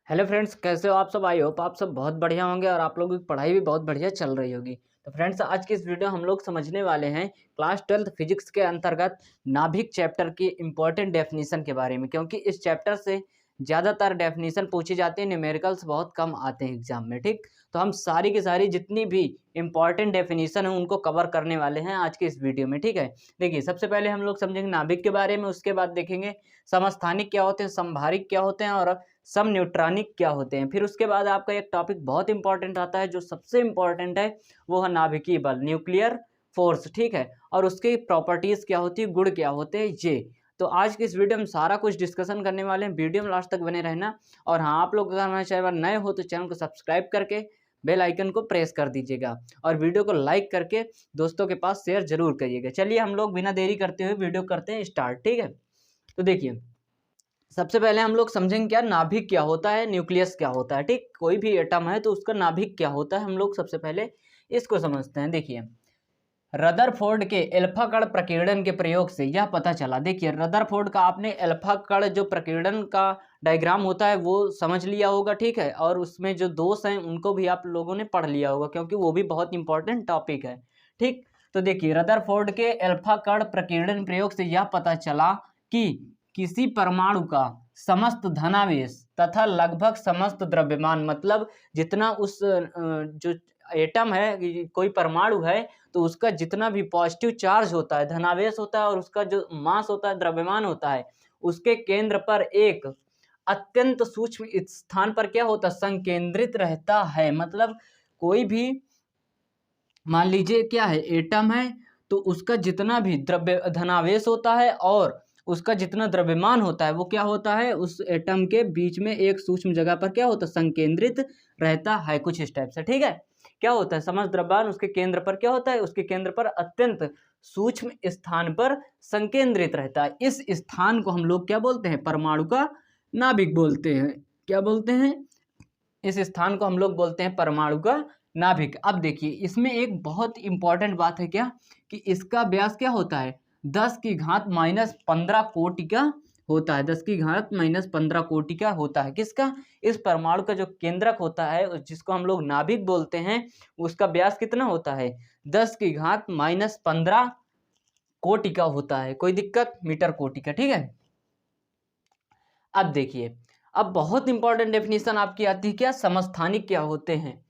Hello friends, कैसे हो आप सब। आई होप आप सब बहुत बढ़िया होंगे और आप लोगों की पढ़ाई भी बहुत बढ़िया चल रही होगी। तो फ्रेंड्स, आज की इस वीडियो हम लोग समझने वाले हैं क्लास 12th फिजिक्स के अंतर्गत नाभिक चैप्टर की इम्पोर्टेंट डेफिनेशन के बारे में, क्योंकि इस चैप्टर से ज़्यादातर डेफिनेशन पूछी जाती है, न्यूमेरिकल्स बहुत कम आते हैं एग्जाम में। ठीक, तो हम सारी की सारी जितनी भी इंपॉर्टेंट डेफिनेशन है उनको कवर करने वाले हैं आज के इस वीडियो में। ठीक है, देखिए सबसे पहले हम लोग समझेंगे नाभिक के बारे में, उसके बाद देखेंगे समस्थानिक क्या होते हैं, समभारिक क्या होते हैं और सब न्यूट्रॉनिक क्या होते हैं। फिर उसके बाद आपका एक टॉपिक बहुत इंपॉर्टेंट आता है, जो सबसे इंपॉर्टेंट है, वो है नाभिकीय बल, न्यूक्लियर फोर्स। ठीक है, और उसकी प्रॉपर्टीज क्या होती है, गुण क्या होते हैं, ये तो आज की इस वीडियो में सारा कुछ डिस्कशन करने वाले हैं। वीडियो में लास्ट तक बने रहना। और हाँ, आप लोग अगर हमारे चैनल पर नए हो तो चैनल को सब्सक्राइब करके बेल आइकन को प्रेस कर दीजिएगा और वीडियो को लाइक करके दोस्तों के पास शेयर जरूर करिएगा। चलिए हम लोग बिना देरी करते हुए वीडियो करते हैं स्टार्ट। ठीक है, तो देखिए सबसे पहले हम लोग समझेंगे क्या नाभिक क्या होता है, न्यूक्लियस क्या होता है। ठीक, कोई भी एटम है तो उसका नाभिक क्या होता है, हम लोग सबसे पहले इसको समझते हैं। देखिए रदरफोर्ड के अल्फा कण प्रकीर्णन के प्रयोग से यह पता चला। देखिए रदरफोर्ड का आपने अल्फा कण जो प्रकीर्णन का डायग्राम होता है वो समझ लिया होगा। ठीक है, और उसमें जो दोष हैं उनको भी आप लोगों ने पढ़ लिया होगा, क्योंकि वो भी बहुत इंपॉर्टेंट टॉपिक है। ठीक, तो देखिए रदरफोर्ड के अल्फा कण प्रकीर्णन प्रयोग से यह पता चला कि किसी परमाणु का समस्त धनावेश तथा लगभग समस्त द्रव्यमान, मतलब जितना उस जो एटम है, कोई परमाणु है, तो उसका जितना भी पॉजिटिव चार्ज होता है, धनावेश होता है, और उसका जो मास होता है, द्रव्यमान होता है, उसके केंद्र पर एक अत्यंत सूक्ष्म स्थान पर क्या होता है, संकेंद्रित रहता है। मतलब कोई भी मान लीजिए क्या है, एटम है, तो उसका जितना भी द्रव्य धनावेश होता है और उसका जितना द्रव्यमान होता है वो क्या होता है, उस एटम के बीच में एक सूक्ष्म जगह पर क्या होता है, संकेंद्रित रहता है, कुछ इस टाइप से। ठीक है, क्या होता है, समस्त द्रव्यमान उसके केंद्र पर क्या होता है, उसके केंद्र पर अत्यंत सूक्ष्म स्थान पर संकेंद्रित रहता है। इस स्थान को हम लोग क्या बोलते हैं, परमाणु का नाभिक बोलते हैं। क्या बोलते हैं, इस स्थान को हम लोग बोलते हैं परमाणु का नाभिक। अब देखिए इसमें एक बहुत इंपॉर्टेंट बात है क्या, कि इसका व्यास क्या होता है, 10⁻⁻15 कोटि का होता है। 10⁻⁻15 कोटि का होता है। किसका, इस परमाणु का जो केंद्रक होता है, जिसको हम लोग नाभिक बोलते हैं, उसका व्यास कितना होता है, 10⁻⁻15 कोटि का होता है। कोई दिक्कत, मीटर कोटि का। ठीक है, अब देखिए अब बहुत इंपॉर्टेंट डेफिनेशन आपकी आती है क्या, समस्थानिक क्या होते हैं,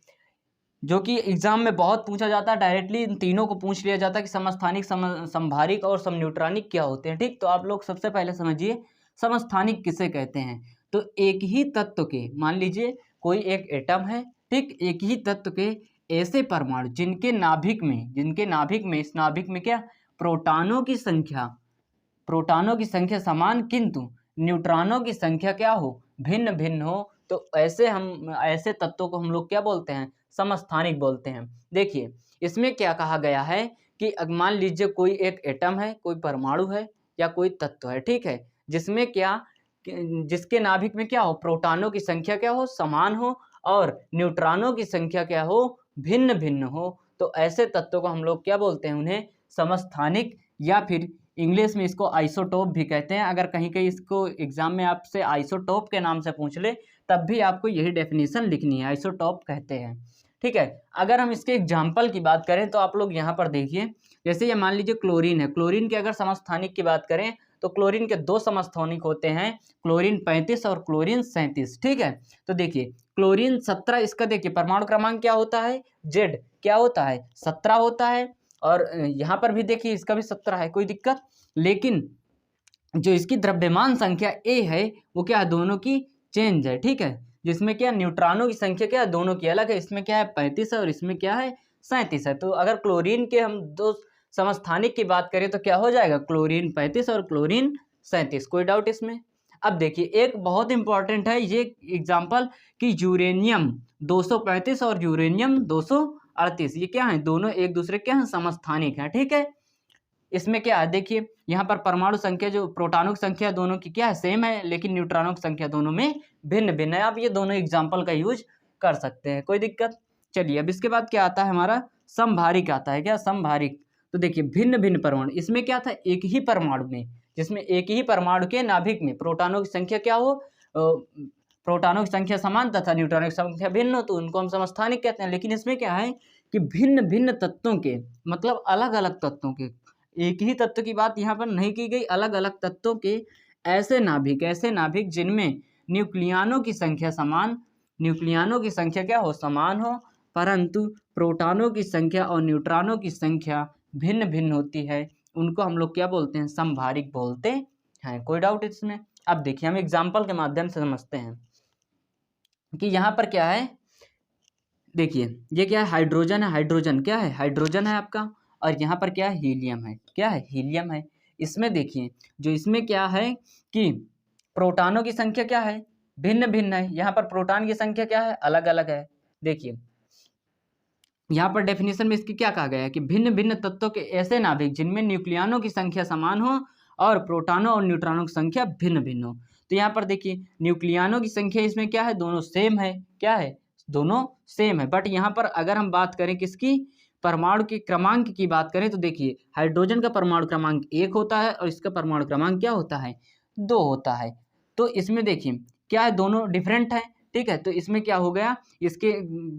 जो कि एग्जाम में बहुत पूछा जाता है। डायरेक्टली इन तीनों को पूछ लिया जाता है कि समस्थानिक, समभारिक और समन्यूट्रॉनिक क्या होते हैं। ठीक, तो आप लोग सबसे पहले समझिए समस्थानिक किसे कहते हैं। तो एक ही तत्व के, मान लीजिए कोई एक एटम है, ठीक, एक ही तत्व के ऐसे परमाणु जिनके नाभिक में इस नाभिक में क्या, प्रोटॉनों की संख्या समान, किंतु न्यूट्रॉनों की संख्या क्या हो, भिन्न भिन्न हो, तो ऐसे तत्वों को हम लोग क्या बोलते हैं, समस्थानिक बोलते हैं। देखिए इसमें क्या कहा गया है कि मान लीजिए कोई एक एटम है, कोई परमाणु है या कोई तत्व है, ठीक है, जिसमें क्या, जिसके नाभिक में क्या हो, प्रोटॉनों की संख्या क्या हो, समान हो, और न्यूट्रॉनों की संख्या क्या हो, भिन्न भिन्न हो, तो ऐसे तत्वों को हम लोग क्या बोलते हैं, उन्हें समस्थानिक, या फिर इंग्लिश में इसको आइसोटोप भी कहते हैं। अगर कहीं कहीं इसको एग्जाम में आपसे आइसोटोप के नाम से पूछ ले, तब भी आपको यही डेफिनेशन लिखनी है, आइसोटोप कहते हैं। ठीक है, अगर हम इसके एग्जाम्पल की बात करें तो आप लोग यहाँ पर देखिए, जैसे ये मान लीजिए क्लोरीन है, क्लोरीन के अगर समस्थानिक की बात करें तो क्लोरीन के दो समस्थानिक होते हैं, क्लोरीन 35 और क्लोरीन 37। ठीक है, तो देखिए क्लोरीन 17, इसका देखिए परमाणु क्रमांक क्या होता है, जेड, क्या होता है, 17 होता है, और यहाँ पर भी देखिए इसका भी 17 है, कोई दिक्कत। लेकिन जो इसकी द्रव्यमान संख्या ए है वो क्या है, दोनों की चेंज है। ठीक है, जिसमें क्या, न्यूट्रॉनों की संख्या क्या है, दोनों की अलग है, इसमें क्या है 35 है और इसमें क्या है 37 है। तो अगर क्लोरीन के हम दो समस्थानिक की बात करें तो क्या हो जाएगा, क्लोरीन 35 और क्लोरीन 37। कोई डाउट इसमें। अब देखिए एक बहुत इंपॉर्टेंट है ये एग्जाम्पल, कि यूरेनियम 235 और यूरेनियम 238, ये क्या है, दोनों एक दूसरे के हैं, समस्थानिक हैं। ठीक है, इसमें क्या है, देखिए यहाँ पर परमाणु संख्या, जो प्रोटॉनों की संख्या दोनों की क्या है, सेम है, लेकिन न्यूट्रॉनों की संख्या दोनों में भिन्न भिन्न है। आप ये दोनों एग्जाम्पल का यूज कर सकते हैं, कोई दिक्कत। चलिए अब इसके बाद क्या आता है, हमारा समभारिक आता है। क्या, समभारिक, तो देखिए भिन्न भिन्न परमाणु, इसमें क्या था, एक ही परमाणु में, जिसमें एक ही परमाणु के नाभिक में प्रोटॉनों की संख्या क्या हो, प्रोटॉनों की संख्या समान तथा न्यूट्रॉनों की संख्या भिन्न हो तो उनको हम समस्थानिक कहते हैं। लेकिन इसमें क्या है कि भिन्न भिन्न तत्वों के, मतलब अलग अलग तत्वों के, एक ही तत्व की बात यहाँ पर नहीं की गई, अलग अलग तत्वों के ऐसे नाभिक जिनमें न्यूक्लियानों की संख्या समान, न्यूक्लियानों की संख्या क्या हो, समान हो, परंतु प्रोटॉनों की संख्या और न्यूट्रॉनों की संख्या भिन्न भिन्न होती है, उनको हम लोग क्या बोलते हैं, समभारिक बोलते हैं। कोई डाउट इसमें? अब देखिए हम एग्जाम्पल के माध्यम से समझते हैं कि यहाँ पर क्या है। देखिए ये क्या है, हाइड्रोजन है, हाइड्रोजन क्या है, हाइड्रोजन है आपका, और यहाँ पर क्या है, हीलियम है, क्या है, हीलियम है। इसमें देखिए जो इसमें क्या है कि प्रोटॉनों की संख्या क्या है, भिन्न भिन्न है, यहाँ पर प्रोटॉन की संख्या क्या है, अलग अलग है। देखिए यहाँ पर डेफिनेशन में इसकी क्या कहा गया है कि भिन्न भिन्न तत्वों के ऐसे नाभिक जिनमें न्यूक्लियानों की संख्या समान हो और प्रोटॉनों और न्यूट्रॉनों की संख्या भिन्न भिन्न हो। तो यहाँ पर देखिए न्यूक्लियानों की संख्या इसमें क्या है, दोनों सेम है, क्या है, दोनों सेम है। बट यहाँ पर अगर हम बात करें किसकी, परमाणु के क्रमांक की बात करें तो देखिए हाइड्रोजन का परमाणु क्रमांक 1 होता है और इसका परमाणु क्रमांक क्या होता है, 2 होता है। तो इसमें देखिए क्या है, दोनों डिफरेंट है, ठीक है। तो इसमें क्या हो गया, इसके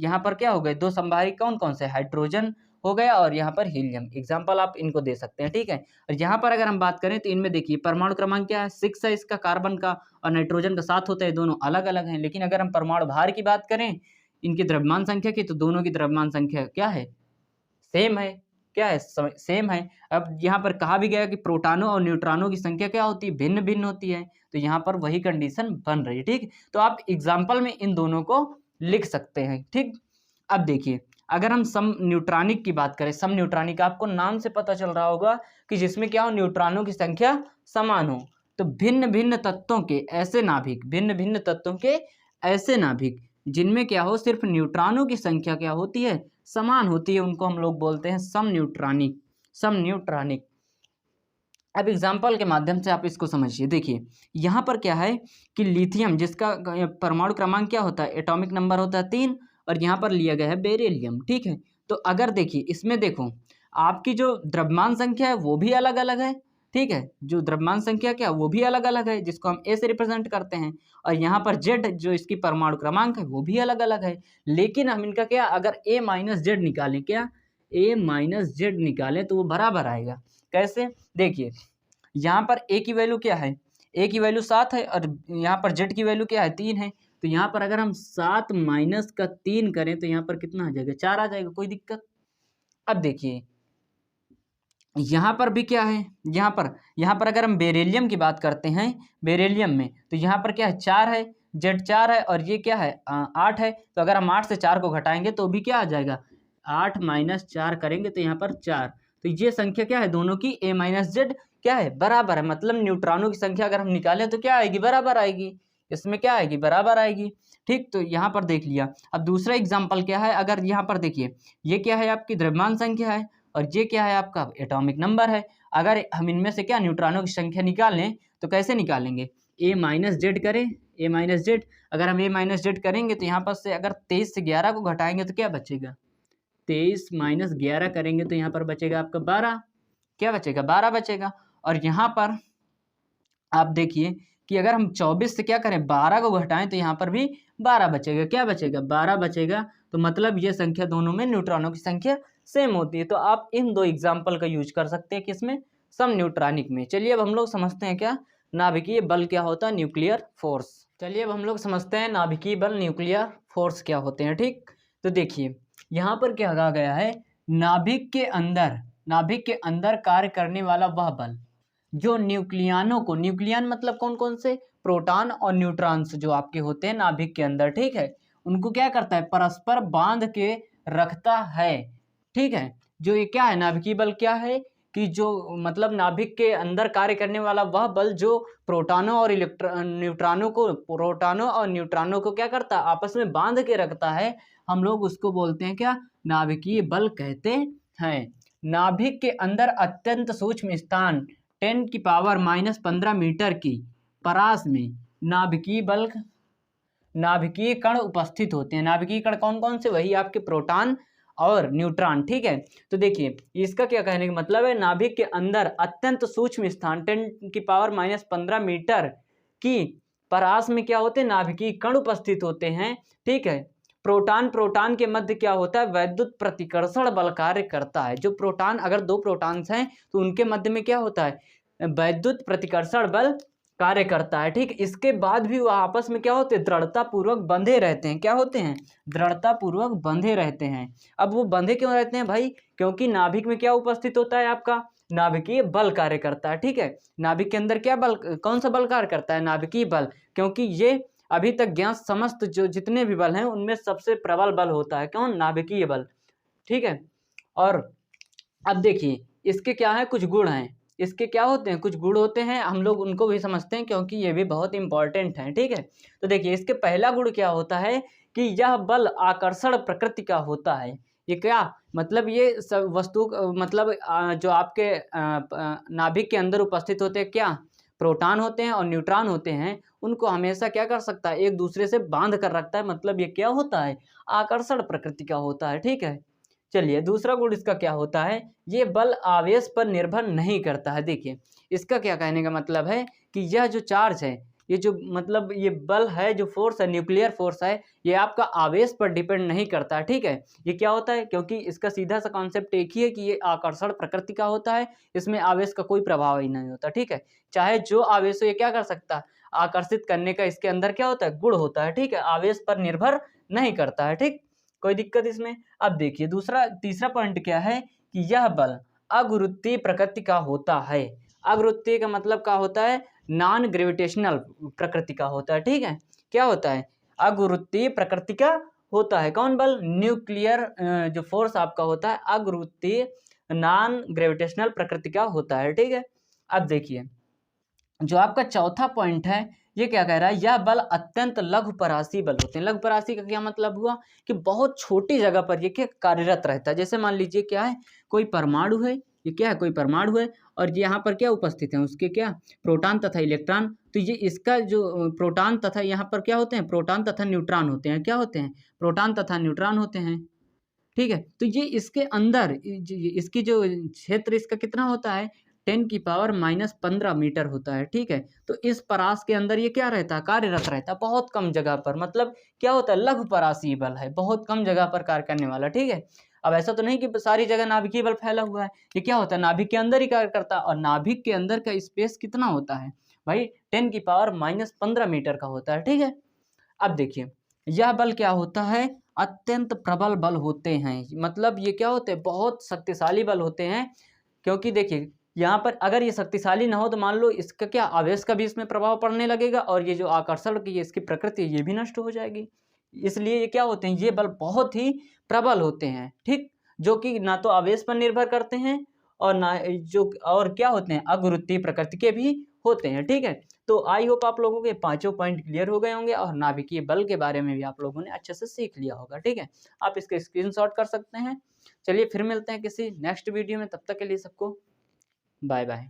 यहाँ पर क्या हो गए, दो संभारिक कौन कौन से, हाइड्रोजन हो गया और यहाँ पर हीलियम। एग्जाम्पल आप इनको दे सकते हैं, ठीक है। और यहाँ पर अगर हम बात करें तो इनमें देखिए परमाणु क्रमांक क्या है, 6 है इसका, कार्बन का, और नाइट्रोजन का 7 होता है, दोनों अलग अलग हैं। लेकिन अगर हम परमाणु भार की बात करें इनकी द्रव्यमान संख्या की, तो दोनों की द्रव्यमान संख्या क्या है, सेम है, क्या है, सेम है। अब यहाँ पर कहा भी गया कि प्रोटॉनों और न्यूट्रॉनों की संख्या क्या होती है, भिन्न भिन्न होती है, तो यहाँ पर वही कंडीशन बन रही है, ठीक। तो आप एग्जाम्पल में इन दोनों को लिख सकते हैं, ठीक। अब देखिए अगर हम सम न्यूट्रॉनिक की बात करें, सम न्यूट्रॉनिक आपको नाम से पता चल रहा होगा कि जिसमें क्या हो, न्यूट्रॉनों की संख्या समान हो। तो भिन्न भिन्न तत्वों के ऐसे नाभिक, भिन्न भिन्न तत्वों के ऐसे नाभिक जिनमें क्या हो, सिर्फ न्यूट्रॉनों की संख्या क्या होती है, समान होती है, उनको हम लोग बोलते हैं सम न्यूट्रॉनिक, सम न्यूट्रॉनिक। अब एग्जाम्पल के माध्यम से आप इसको समझिए। देखिए यहाँ पर क्या है कि लिथियम जिसका परमाणु क्रमांक क्या होता है, एटॉमिक नंबर होता है 3, और यहाँ पर लिया गया है बेरिलियम, ठीक है। तो अगर देखिए इसमें देखो आपकी जो द्रव्यमान संख्या है वो भी अलग अलग है, ठीक है, जो द्रव्यमान संख्या क्या वो भी अलग अलग है, जिसको हम ए से रिप्रेजेंट करते हैं, और यहाँ पर जेड जो इसकी परमाणु क्रमांक है वो भी अलग अलग है। लेकिन हम इनका क्या, अगर ए माइनस जेड निकालें, क्या ए माइनस जेड निकालें तो वो बराबर आएगा। कैसे, देखिए यहाँ पर ए की वैल्यू क्या है, ए की वैल्यू 7 है और यहाँ पर जेड की वैल्यू क्या है, 3 है। तो यहाँ पर अगर हम 7 माइनस का 3 करें तो यहाँ पर कितना आ जाएगा, 4 आ जाएगा, कोई दिक्कत। अब देखिए यहाँ पर भी क्या है, यहाँ पर अगर हम बेरिलियम की बात करते हैं, बेरिलियम में तो यहाँ पर क्या है, 4 है, जेड 4 है, और ये क्या है 8 है। तो अगर हम 8 से 4 को घटाएंगे तो भी क्या आ जाएगा, 8 माइनस 4 करेंगे तो यहाँ पर 4। तो ये संख्या क्या है दोनों की, ए माइनस जेड क्या है, बराबर है। मतलब न्यूट्रॉनों की संख्या अगर हम निकालें तो क्या आएगी, बराबर आएगी, इसमें क्या आएगी, बराबर आएगी, ठीक। तो यहाँ पर देख लिया। अब दूसरा एग्जाम्पल क्या है, अगर यहाँ पर देखिए ये क्या है, आपकी द्रव्यमान संख्या है और ये क्या है, आपका एटॉमिक नंबर है। अगर हम इनमें से क्या न्यूट्रॉनों की संख्या निकालें तो कैसे निकालेंगे, ए माइनस जेड करें, ए माइनस जेड, अगर हम ए माइनस जेड करेंगे तो यहाँ पर से अगर 23 से 11 को घटाएंगे तो क्या बचेगा, 23 माइनस 11 करेंगे तो यहाँ पर बचेगा आपका 12, क्या बचेगा, 12 बचेगा। और यहाँ पर आप देखिए कि अगर हम 24 से क्या करें, 12 को घटाएं तो यहाँ पर भी 12 बचेगा, क्या बचेगा, 12 बचेगा। तो मतलब ये संख्या दोनों में न्यूट्रॉनों की संख्या सेम होती है। तो आप इन दो एग्जाम्पल का यूज कर सकते हैं किसमें, सम न्यूट्रॉनिक में। चलिए अब हम लोग समझते हैं क्या नाभिकीय बल क्या होता है, न्यूक्लियर फोर्स। चलिए अब हम लोग समझते हैं नाभिकीय बल, न्यूक्लियर फोर्स क्या होते हैं, ठीक। तो देखिए यहाँ पर क्या कहा गया है, नाभिक के अंदर कार्य करने वाला वह बल जो न्यूक्लियानों को, न्यूक्लियन मतलब कौन कौन से, प्रोटॉन और न्यूट्रॉन्स जो आपके होते हैं नाभिक के अंदर, ठीक है, उनको क्या करता है, परस्पर बांध के रखता है, ठीक है। जो ये क्या है, नाभिकीय बल क्या है कि जो मतलब नाभिक के अंदर कार्य करने वाला वह बल जो प्रोटॉनों और न्यूट्रॉनों को क्या करता है, आपस में बांध के रखता है, हम लोग उसको बोलते हैं क्या, नाभिकीय बल कहते हैं। नाभिक के अंदर अत्यंत सूक्ष्म स्थान 10⁻⁻15 मीटर की परास में नाभिकीय कण उपस्थित होते हैं। नाभिकीय कण कौन कौन से, वही आपके प्रोटॉन और न्यूट्रॉन, ठीक है। तो देखिए इसका क्या कहने का मतलब है, नाभिक के अंदर अत्यंत सूक्ष्म स्थान 10⁻⁻15 मीटर की परास में क्या होते हैं, नाभिकीय कण उपस्थित होते हैं। ठीक है, प्रोटॉन के मध्य क्या होता है, वैद्युत प्रतिकर्षण बल कार्य करता है। जो प्रोटॉन, अगर दो प्रोटॉन्स हैं तो उनके मध्य में क्या होता है, वैद्युत प्रतिकर्षण बल कार्य करता है। ठीक, इसके बाद भी वह आपस में क्या होते हैं, दृढ़ता पूर्वक बंधे रहते हैं। क्या होते हैं, दृढ़ता पूर्वक बंधे रहते हैं। अब वो बंधे क्यों रहते हैं भाई, क्योंकि नाभिक में क्या उपस्थित होता है, आपका नाभिकीय बल कार्य करता है। ठीक है, नाभिक के अंदर क्या बल, कौन सा बल कार्य करता है, नाभिकीय बल, क्योंकि ये अभी तक ज्ञात समस्त जो जितने भी बल हैं उनमें सबसे प्रबल बल होता है कौन, नाभिकीय बल। ठीक है, और अब देखिए इसके क्या है, कुछ गुण हैं। इसके क्या होते हैं, कुछ गुण होते हैं, हम लोग उनको भी समझते हैं क्योंकि ये भी बहुत इंपॉर्टेंट है। ठीक है, तो देखिए इसके पहला गुण क्या होता है कि यह बल आकर्षण प्रकृति का होता है। ये क्या मतलब, ये सब वस्तु मतलब जो आपके नाभिक के अंदर उपस्थित होते हैं, क्या प्रोटॉन होते हैं और न्यूट्रॉन होते हैं, उनको हमेशा क्या कर सकता है, एक दूसरे से बांध कर रखता है। मतलब ये क्या होता है, आकर्षण प्रकृति का होता है। ठीक है, चलिए दूसरा गुण इसका क्या होता है, ये बल आवेश पर निर्भर नहीं करता है। देखिए इसका क्या कहने का मतलब है कि यह जो चार्ज है, ये जो मतलब ये बल है, जो फोर्स है, न्यूक्लियर फोर्स है, ये आपका आवेश पर डिपेंड नहीं करता। ठीक है, ये क्या होता है, क्योंकि इसका सीधा सा कॉन्सेप्ट एक ही है कि ये आकर्षण प्रकृति का होता है, इसमें आवेश का कोई प्रभाव ही नहीं होता। ठीक है, चाहे जो आवेश हो ये क्या कर सकता है, आकर्षित करने का इसके अंदर क्या होता है, गुण होता है। ठीक है, आवेश पर निर्भर नहीं करता है। ठीक, कोई दिक्कत इसमें। अब देखिए तीसरा पॉइंट क्या है कि यह बल अगुरुत्वीय प्रकृति का होता है। अगुरुत्वीय का मतलब क्या होता है, नॉन ग्रेविटेशनल प्रकृति का होता है। ठीक है, क्या होता है, अगुरुत्वीय प्रकृति का होता है। कौन बल, न्यूक्लियर जो फोर्स आपका होता है अगुरुत्वीय नॉन ग्रेविटेशनल प्रकृति का होता है। ठीक है, अब देखिए जो आपका चौथा पॉइंट है ये क्या कह रहा है, यह बल अत्यंत लघु परासी बल होते हैं। लघु परासी का क्या मतलब हुआ कि बहुत छोटी जगह पर ये क्या कार्यरत रहता है। जैसे मान लीजिए क्या है, कोई परमाणु है, ये क्या है, कोई परमाणु है और यहाँ पर क्या उपस्थित है, उसके क्या प्रोटॉन तथा इलेक्ट्रॉन। तो ये इसका जो प्रोटॉन तथा यहाँ पर क्या होते हैं, प्रोटॉन तथा न्यूट्रॉन होते हैं। क्या होते हैं, प्रोटॉन तथा न्यूट्रॉन होते हैं। ठीक है, तो ये इसके अंदर इसकी जो क्षेत्र इसका कितना होता है, 10⁻⁻15 मीटर होता है। ठीक है, तो इस परास के अंदर ये क्या रहता है, कार्यरत रहता है बहुत कम जगह पर। मतलब क्या होता है, लघु परासी बल है, बहुत कम जगह पर कार्य करने वाला। ठीक है, अब ऐसा तो नहीं कि सारी जगह नाभिकीय बल फैला हुआ है, ये क्या होता है, नाभिक के अंदर ही कार्य करता है। और नाभिक के अंदर का स्पेस कितना होता है भाई, 10⁻⁻15 मीटर का होता है। ठीक है, अब देखिए यह बल क्या होता है, अत्यंत प्रबल बल होते हैं। मतलब ये क्या होते हैं, बहुत शक्तिशाली बल होते हैं। क्योंकि देखिए यहाँ पर अगर ये शक्तिशाली ना हो तो मान लो इसका क्या, आवेश का भी इसमें प्रभाव पड़ने लगेगा और ये जो आकर्षण की इसकी प्रकृति है ये भी नष्ट हो जाएगी। इसलिए ये क्या होते हैं, ये बल बहुत ही प्रबल होते हैं। ठीक, जो कि ना तो आवेश पर निर्भर करते हैं और ना जो और क्या होते हैं, अगुरुत्वीय प्रकृति के भी होते हैं। ठीक है, तो आई होप आप लोगों के पांचों पॉइंट क्लियर हो गए होंगे और नाभिकीय बल के बारे में भी आप लोगों ने अच्छे से सीख लिया होगा। ठीक है, आप इसके स्क्रीनशॉट कर सकते हैं। चलिए फिर मिलते हैं किसी नेक्स्ट वीडियो में, तब तक के लिए सबको बाय बाय।